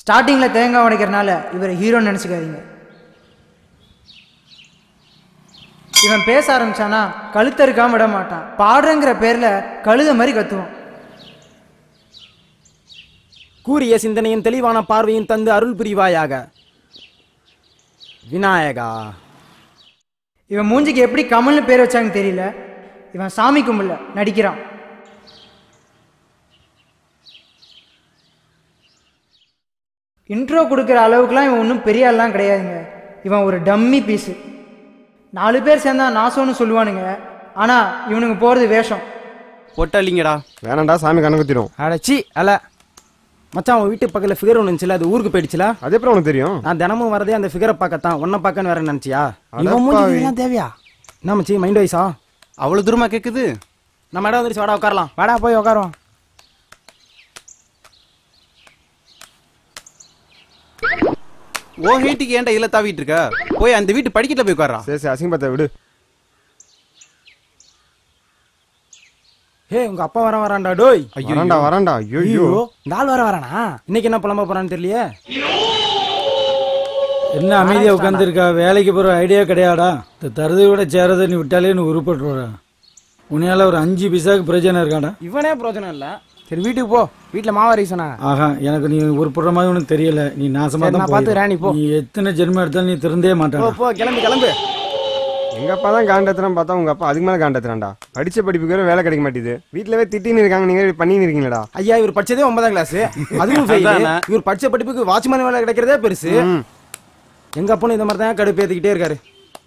ஸ்டார்டிங்கில் தேங்காய் உடைக்கிறனால இவர் ஹீரோன்னு நினச்சிக்காதீங்க. இவன் பேச ஆரம்பிச்சானா கழுத்தறுக்காம விட மாட்டான். பாடுறங்கிற பேரில் கழுத மாதிரி கத்துவான். கூறிய சிந்தனையின் தெளிவான பார்வையின் தந்து அருள் புரிவாயாக விநாயகா. இவன் மூஞ்சிக்கு எப்படி கமல்னு பேர் வச்சாங்க தெரியல. இவன் சாமி கும்பிடல, நடிக்கிறான். இன்ட்ரோ கொடுக்குற அளவுக்குலாம் இவன் ஒன்றும் பெரிய ஆள்லாம் கிடையாதுங்க. இவன் ஒரு டம்மி பீஸு. 4 பேர் சேர்ந்தா நாசம்னு சொல்லுவானுங்க. ஆனால் இவனுக்கு போகிறது வேஷம். பொட்டலிங்கடா. வேணாண்டா, சாமி கணக்குத்திடும். அடச்சி அல்ல மச்சான், உன் வீட்டு பக்கத்தில் ஃபிகர் ஒன்று இருந்துச்சுல, அது ஊருக்கு போயிடுச்சுல. அது எப்படி உனக்கு தெரியும்? நான் தினமும் வரதே அந்த ஃபிகரை பார்க்கத்தான். ஒன்றை பார்க்கன்னு வேற நினச்சியா? இவன் மூஞ்சி தேவையா? என்ன மச்சி மைண்ட் வைஸா அவ்வளோ தூரமாக கேட்குது? நம்ம இடம் வந்துருச்சு, வாடா உட்காரலாம். வாடா போய் உட்காரோம். ஓ ஹீட்டுக்கு ஏன்டா இல்லை தாவிட்டு இருக்க? போய் அந்த வீட்டு படிக்கட்டில் போய் உட்காரா. சரி அசிங்கப்பத்த விடு. ஹே, உங்க அப்பா வரான்டா. டோய் வரான்டா. ஐயோ, நாள் வரானா? இன்னைக்கு என்ன புலம்ப போறான்னு தெரியலையே. என்ன அமைதியா உட்காந்துருக்கா? வேலைக்கு போற ஐடியா கிடையாடா? இந்த தருதை விட சேரதை நீ விட்டாலே நீ உருப்பட்டுறா. உன்னையால ஒரு 5 பைசாக்கு பிரயோஜனம் இருக்காடா? இவனே பிரயோஜனம் இல்ல. சரி வீட்டுக்கு போ, வீட்டுல மாவா ரீசனா. ஆஹா, எனக்கு நீ உருப்படுற மாதிரி உனக்கு தெரியல. நீ நாசமா தான் பார்த்து ராணி போ. நீ எத்தனை ஜென்மம் எடுத்தாலும் நீ திருந்தே மாட்டான். போ கிளம்பு. எங்க அப்பா தான் காண்டத்துறான் பார்த்தா உங்க அப்பா அதுக்கு மேல காண்டத்துறான்டா. படிச்ச படிப்புக்கு வேலை கிடைக்க மாட்டேது. வீட்டுலவே திட்டின்னு இருக்காங்க, நீங்க பண்ணின்னு இருக்கீங்களா? ஐயா, இவர் படிச்சதே 9ஆம் கிளாஸ், அதுவும் இவர் படிச்ச படிப்புக்கு வாட்ச்மேன் வேலை கிடைக்கிறதே பெருசு. எங்க அப்பனும் இந்த மாதிரி தான் கடுப்பேத்திக்கிட்டே இருக்காரு.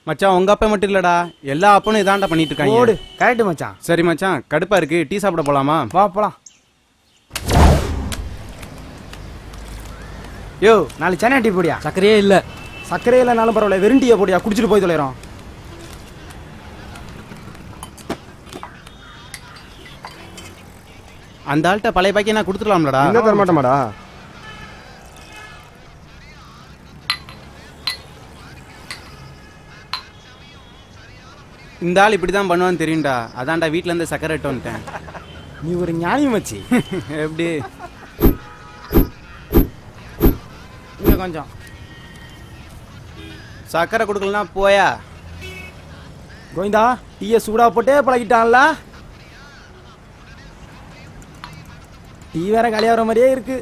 மச்சான், உங்க அப்பா மட்டும் இல்லடா, எல்லா அப்பனும் இதாண்டா பண்ணிட்டு இருக்காங்க. ஓடு. கரெக்ட் மச்சான். சரி மச்சான், கடுப்பா இருக்கு, டீ சாப்பிட போலாமா? வா போலாம். யோ, 4 சென்னை டீ போடியா? சக்கரையே இல்ல. சக்கரையே இல்லைனாலும் பரவாயில்ல, வெறும் டீயை போடியா, குடிச்சிட்டு போய் தொலைறோம். அந்த ஆள்கிட்ட பழைய பாக்கி நான் கொடுத்துடலாம்லடா. என்ன தர மாட்டோமாடா? இந்த ஆள் இப்படிதான் பண்ணுவான்னு தெரியும்டா, அதான்டா வீட்டுல இருந்து சக்கரை இட்டு வந்துட்டேன். நீ ஒரு ஞானி மச்சி. எப்படி? இங்க கொஞ்சம் சக்கரை கொடுக்கலனா போயா. கோவிந்தா, டீயை சூடா போட்டே பழகிட்டான்ல. டீ வேற கலியாகிற மாதிரியே இருக்கு.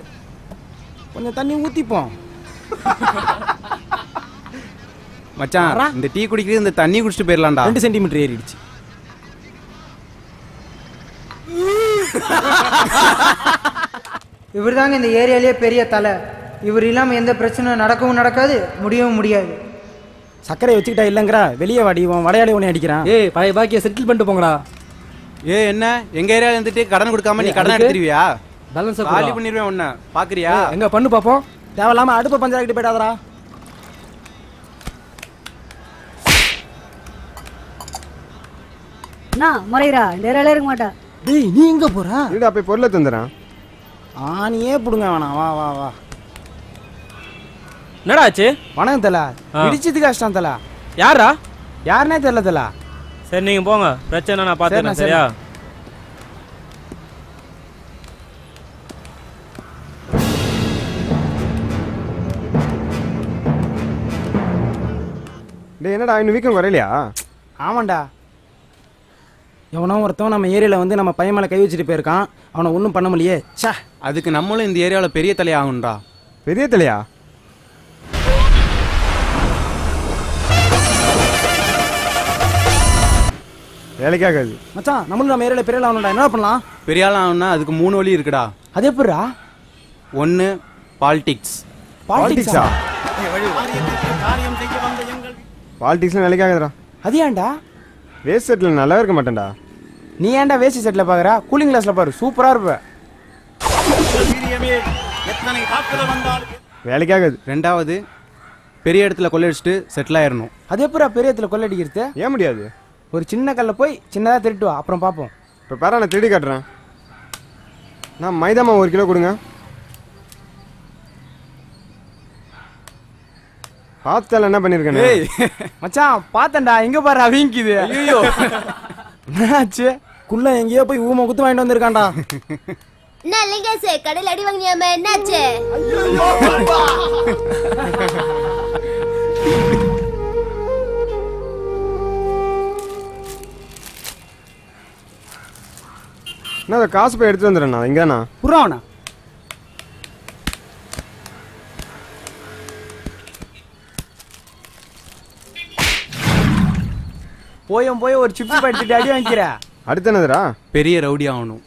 கொஞ்சம் தண்ணி ஊத்திப்போம். மச்சான், இந்த டீ குடிக்கிறது இந்த தண்ணி குடிச்சிட்டு போயிடலாம்டா. 2 சென்டிமீட்டர் ஏறிடுச்சு. இவர் தாங்க இந்த ஏரியாலேயே பெரிய தலை. இவர் இல்லாமல் எந்த பிரச்சனையும் நடக்கவும் நடக்காது, முடியவும் முடியாது. சக்கரை வச்சுக்கிட்டா இல்லைங்கிறா, வெளியே வாடி, வடையாளி உன்னை அடிக்கிறான். ஏய், பழைய பாக்கியை செட்டில் பண்ணிட்டு போங்கடா. என்ன எங்க ஏரியால இருந்துட்டு கடன் கொடுக்காம நீ கடன் எடுத்துருவியா? பேலன்ஸ் காலி பண்ணிடுவேன் உன்ன. பாக்குறியா? எங்க பண்ணு பாப்போம். தேவையில்லாம அடுப்பு பஞ்சாக்கிட்டு போயிடாதடா. முறைரா இந்த ஏரியால இருக்க மாட்டா. டேய், நீ எங்க போற? வீடு போய் பொருளை தந்துடுறேன். நீயே புடுங்க வேணாம். வா வா வா. என்னடா ஆச்சு? வணக்கம் தல. இடிச்சது கஷ்டம் தல. யாரா? யாருன்னே தெரியல தல. சரி நீங்க போங்க, பிரச்சனை நான் பாத்துக்கிறேன். சரியா? டேய், என்னடா இன்னும் வீக்கம் குறையிலையா? ஆமாண்டா, எவனோ ஒருத்தவன் நம்ம ஏரியாவில் வந்து நம்ம பையன் மேலே கை வச்சுட்டு போயிருக்கான். அவனை ஒன்றும் பண்ண முடியே. சே, அதுக்கு நம்மளும் இந்த ஏரியாவில் பெரிய தலையா ஆகும்டா. பெரிய தலையா? வேலைக்காகாது மச்சான். நம்மளும் நம்ம ஏரியாவில் பெரிய ஆகணும்டா. என்ன பண்ணலாம்? பெரிய ஆள் ஆகணும்னா அதுக்கு 3 வழி இருக்குடா. அது எப்படிடா? 1 பாலிடிக்ஸ். பாலிடிக்ஸா? பாலிடிக்ஸ்லாம் வேலைக்காகதுடா. அது ஏன்டா? வேஸ்ட் செட்டில் நல்லா இருக்க மாட்டேன்டா. நீ ஏன்டா வேஸ்ட் செட்டில் பார்க்குற? கூலிங் கிளாஸில் பாரு, சூப்பராக இருப்ப. வேலைக்காகாது. 2வது பெரிய இடத்துல கொள்ளையடிச்சிட்டு செட்டில் ஆயிடணும். அது எப்படா பெரிய இடத்துல கொள்ளடிக்கிறது? ஏன் முடியாது? ஒரு சின்ன கல்ல போய் சின்னதாக திருட்டு வா, அப்புறம் பார்ப்போம். இப்போ பாரு, நான் திருடி காட்டுறேன். நான் மைதா மாவு 1 கிலோ கொடுங்க. பார்த்தால என்ன பண்ணிருக்கேன்? மச்சான் பார்த்தேன்டா, எங்க பாரு அவிங்குது. ஐயோ, என்னாச்சு? குள்ள எங்கேயோ போய் ஊமை குத்து வாங்கிட்டு வந்திருக்கான்டா. என்ன லிங்கேஷ் கடையில் அடி வாங்கினியாம என்னாச்சு? என்ன காசு போய் எடுத்து வந்துடுறேண்ணா இங்கேண்ணா புறாவண்ணா போய் ஒரு சிப்ஸ் படிச்சுட்டு அடி வாங்கிக்கிற. அடுத்து என்னதுடா? பெரிய ரவுடி ஆகணும்.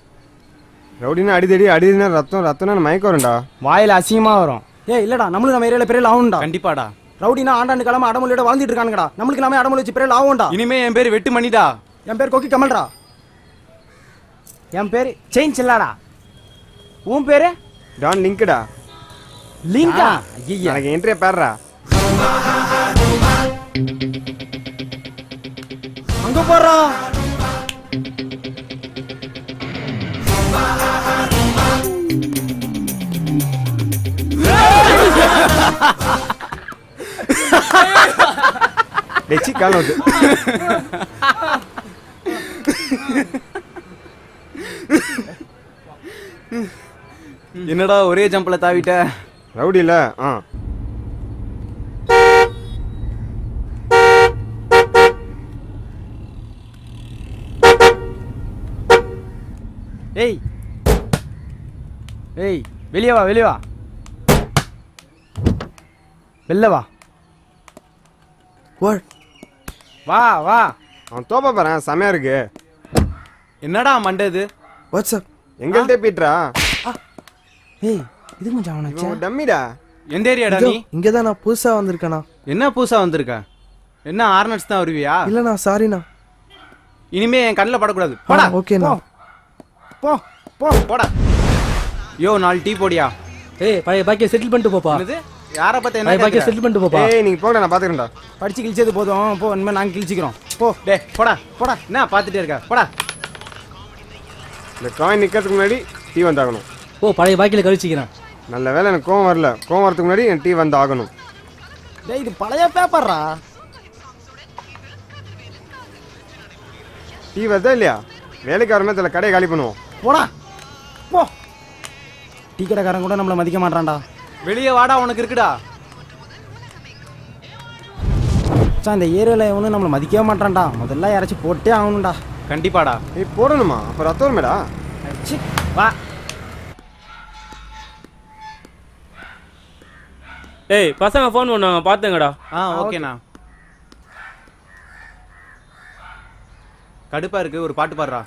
ரவுடினா அடிதடி, அடினா ரத்தம்னா மயக்கம் வரும்டா. வாயில அசிங்கமா வரும். இல்லடா நம்மளும் நம்ம ஏரியால பெரிய ஆகணும்டா. கண்டிப்பாடா. ரவுடினா ஆண்டாண்டு காலமா அடமொழியோட வாழ்ந்துட்டு இருக்கானுங்கடா. நம்மளுக்கு நாம அடமொழி வச்சு பெரிய ஆகும்டா. இனிமே என் பேர் வெட்டு மணிடா. என் பேர் கொக்கி கமல்டா. என் பேரு செயின் செல்லாடா. உன் பேரு டான் லிங்க்டா. லிங்கா? எனக்கு என்ட்ரியா பேர்றா. அங்க போறா. டெச்சி காலோது. என்னடா ஒரே ஜம்பல தாவிட்ட? ரவுடி இல்ல. ஏய் ஏய் வெளியே வா, வெளியே வா, வெளில வா, வா வா. அவன் தோப்ப பாரு, செமையா இருக்கு. என்னடா மண்டது? வாட்ஸ்அப் எங்கள்கிட்ட பீட்ரா. ஏய் இது கொஞ்சம் அவனாச்சா? டம்மிடா. எந்த ஏரியாடா நீ? இங்கதான் நான் புதுசா வந்திருக்கேனா. என்ன புதுசா வந்திருக்க? என்ன ஆர்னட்ஸ் தான் வருவியா? இல்லண்ணா சாரிண்ணா. இனிமே என் கண்ணில் படக்கூடாது. போடா. ஓகேண்ணா. போ போ போடா. யோ 4 டீ போடியா. ஏய் பழைய பாக்கிய செட்டில் பண்ணிட்டு போப்பா. என்னது? யார பத்தி என்ன பழைய பாக்கிய செட்டில் பண்ணிட்டு போப்பா. ஏய் நீங்க போங்க, நான் பாத்துக்கிறேன்டா. படிச்சு கிழிச்சது போதும். போ, இனிமே நாங்க கிழிச்சிக்கிறோம். போ. டேய் போடா போடா. என்ன பாத்துட்டே இருக்க? போடா. இந்த காயின் நிக்கிறதுக்கு முன்னாடி டீ வந்தாகணும். ஓ பழைய பாக்கியில கழிச்சிக்கிறேன். நல்ல வேலை எனக்கு கோவம் வரல. கோவம் வரதுக்கு முன்னாடி என் டீ வந்து ஆகணும். டேய் இது பழைய பேப்பர்ரா. டீ வருதா இல்லையா? வேலைக்கு வர மாதிரி கடையை காலி பண்ணுவோம். போடா போ. டீ கடைக்காரன் கூட நம்மளை மதிக்க மாட்டான்டா. வெளியே வாடா, உனக்கு இருக்குடா. இந்த ஏரியாவில் எவனும் நம்மளை மதிக்கவே மாட்டான்டா. முதல்ல யாராச்சும் போட்டே ஆகணும்டா. கண்டிப்பாடா. ஏய் போடணுமா? அப்போ ரத்தம் மேடா. வா. ஏய் பசங்க ஃபோன் பண்ணுவாங்க பார்த்துங்கடா. ஓகேண்ணா. கடுப்பா இருக்கு, ஒரு பாட்டு பாடுறா.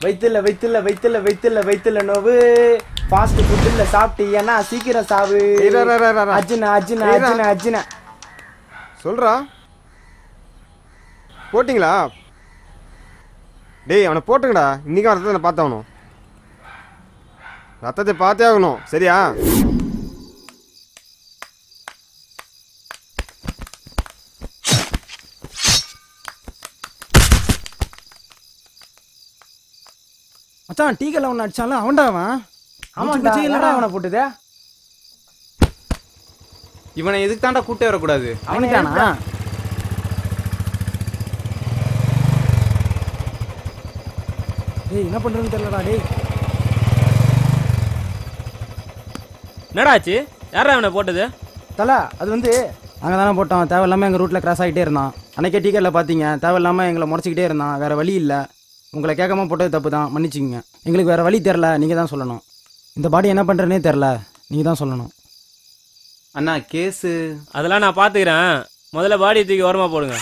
வைத்துல வைத்துல வைத்துல வைத்துல வைத்துல நோவு ஃபாஸ்ட் ஃபுட்ல சாப்பிட்டீங்கன்னா சீக்கிரம் சாவு. அர்ஜுனா அர்ஜுனா அர்ஜுனா அர்ஜுனா சொல்றா. போட்டிங்களா? டேய் அவனை போட்டுங்கடா. இன்னைக்கு ரத்தத்தை பார்த்தாகணும். ரத்தத்தை பார்த்தே ஆகணும். சரியா? மச்சான் டீ கல்ல ஒன்று அடிச்சாலும் அவன்டா அவன். ஆமாண்டா இல்லடா அவனை போட்டுதே. இவனை எதுக்கு தாண்டா கூட்டே வரக்கூடாது? அவனுக்கானா? டேய் என்ன பண்றதுன்னு தெரியலடா. டேய் என்னடா ஆச்சு? யாரா அவனை போட்டது? தலை அது வந்து நாங்கள் தானே போட்டோம். தேவையில்லாமல் எங்கள் ரூட்டில் கிராஸ் ஆகிட்டே இருந்தான். அன்றைக்கே டீ கடையில் பார்த்தீங்க. தேவையில்லாமல் எங்களை முறைச்சிக்கிட்டே இருந்தான். வேறு வழி இல்லை. உங்களை கேட்காம போட்டது தப்பு தான், மன்னிச்சிங்க. எங்களுக்கு வேறு வழி தெரில, நீங்கள் தான் சொல்லணும். இந்த பாடி என்ன பண்ணுறேன்னே தெரில, நீங்கள் தான் சொல்லணும். அண்ணா கேஸு அதெல்லாம் நான் பார்த்துக்கிறேன். முதல்ல பாடி தூக்கி ஓரமாக போடுங்க.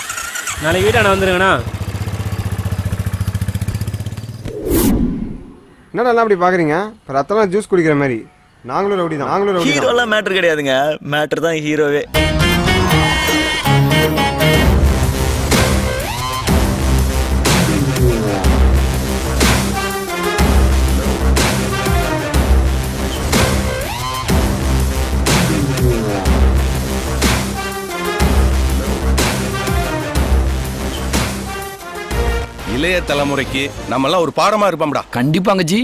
நாளைக்கு வீட்டான வந்துருங்கண்ணா. என்னடா அப்படி பார்க்குறீங்க? இப்போ ரத்தம்லாம் ஜூஸ் குடிக்கிற மாதிரி. நாங்களும் ரவுடி தான். நாங்களும் ரவுடி தான். ஹீரோலாம் மேட்டர் கிடையாதுங்க. மேட்டர் தான் ஹீரோவே. இளைய தலைமுறைக்கு நம்மலாம் ஒரு பாடமா இருப்போம்டா. கண்டிப்பாங்க ஜி.